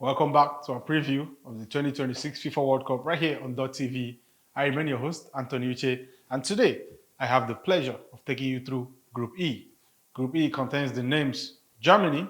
Welcome back to our preview of the 2026 FIFA World Cup right here on DOTT. I remain your host, Anthony Uche, and today I have the pleasure of taking you through Group E. Group E contains the names Germany.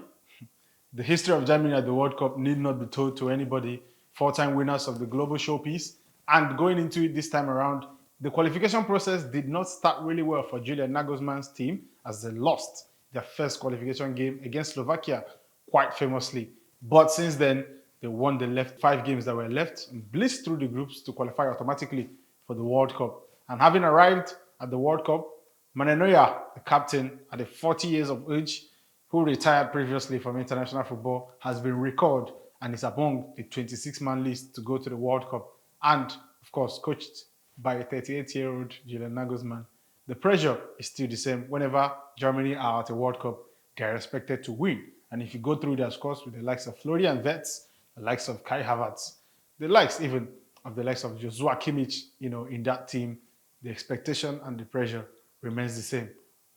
The history of Germany at the World Cup need not be told to anybody. Four-time winners of the global showpiece. And going into it this time around, the qualification process did not start really well for Julian Nagelsmann's team as they lost their first qualification game against Slovakia quite famously. But since then, they won the left 5 games that were left and blitzed through the groups to qualify automatically for the World Cup. And having arrived at the World Cup, Manuel Neuer, the captain at the 40 years of age, who retired previously from international football, has been recalled and is among the 26-man list to go to the World Cup. And, of course, coached by a 38-year-old Julian Nagelsmann. The pressure is still the same. Whenever Germany are at a World Cup, they are expected to win. And if you go through their scores with the likes of Florian Wirtz, the likes of Kai Havertz, the likes even of the likes of Joshua Kimmich, in that team, the expectation and the pressure remains the same.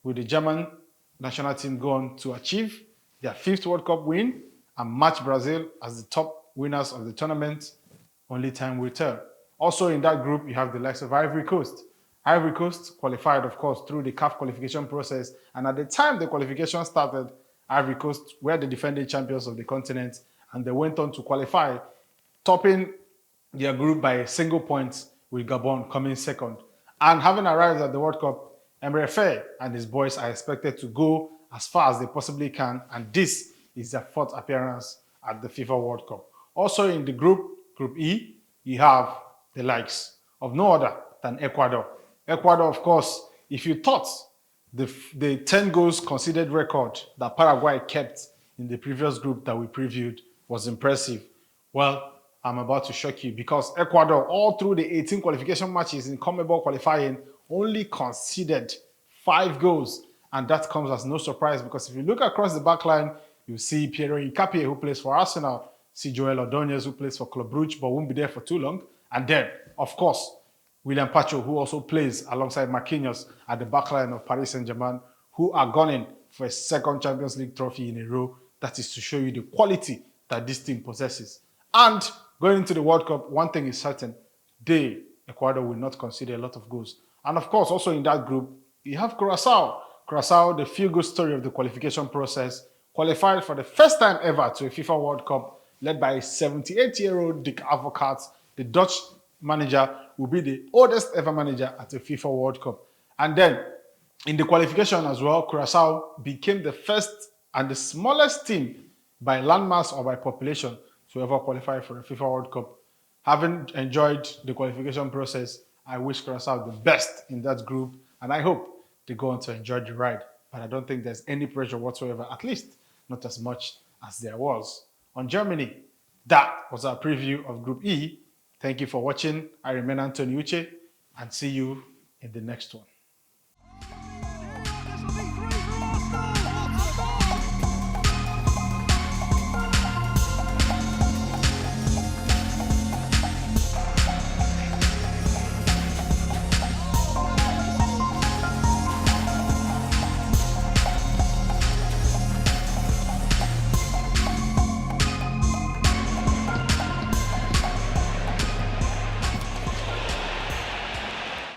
Will the German national team go on to achieve their 5th World Cup win and match Brazil as the top winners of the tournament? Only time will tell. Also in that group, you have the likes of Ivory Coast. Ivory Coast qualified, of course, through the CAF qualification process. And at the time the qualification started, Ivory Coast were the defending champions of the continent, and they went on to qualify, topping their group by a single point, with Gabon coming second. And having arrived at the World Cup, Emre Fair and his boys are expected to go as far as they possibly can, and this is their 4th appearance at the FIFA World Cup. Also in the Group E, you have the likes of no other than Ecuador. Ecuador, of course, if you thought the 10 goals conceded record that Paraguay kept in the previous group that we previewed was impressive, well, I'm about to shock you because Ecuador, all through the 18 qualification matches in CONMEBOL qualifying, only conceded 5 goals. And that comes as no surprise because if you look across the back line, you see Piero Hincapié, who plays for Arsenal, see Joel Ordonez, who plays for Club Brugge, but won't be there for too long. And then, of course, William Pacho, who also plays alongside Marquinhos at the backline of Paris Saint-Germain, who are gunning for a 2nd Champions League trophy in a row. That is to show you the quality that this team possesses. And going into the World Cup, one thing is certain, Ecuador, will not concede a lot of goals. And of course, also in that group, you have Curaçao. Curaçao, the feel-good story of the qualification process, qualified for the first time ever to a FIFA World Cup, led by a 78-year-old Dick Advocaat, the Dutch manager, will be the oldest ever manager at a FIFA World Cup. And then in the qualification as well, Curaçao became the first and the smallest team by landmass or by population to ever qualify for a FIFA World Cup. Having enjoyed the qualification process, I wish Curaçao the best in that group, and I hope they go on to enjoy the ride. But I don't think there's any pressure whatsoever, at least not as much as there was on Germany. That was our preview of Group E. Thank you for watching. I remain Anthony Uche, and see you in the next one.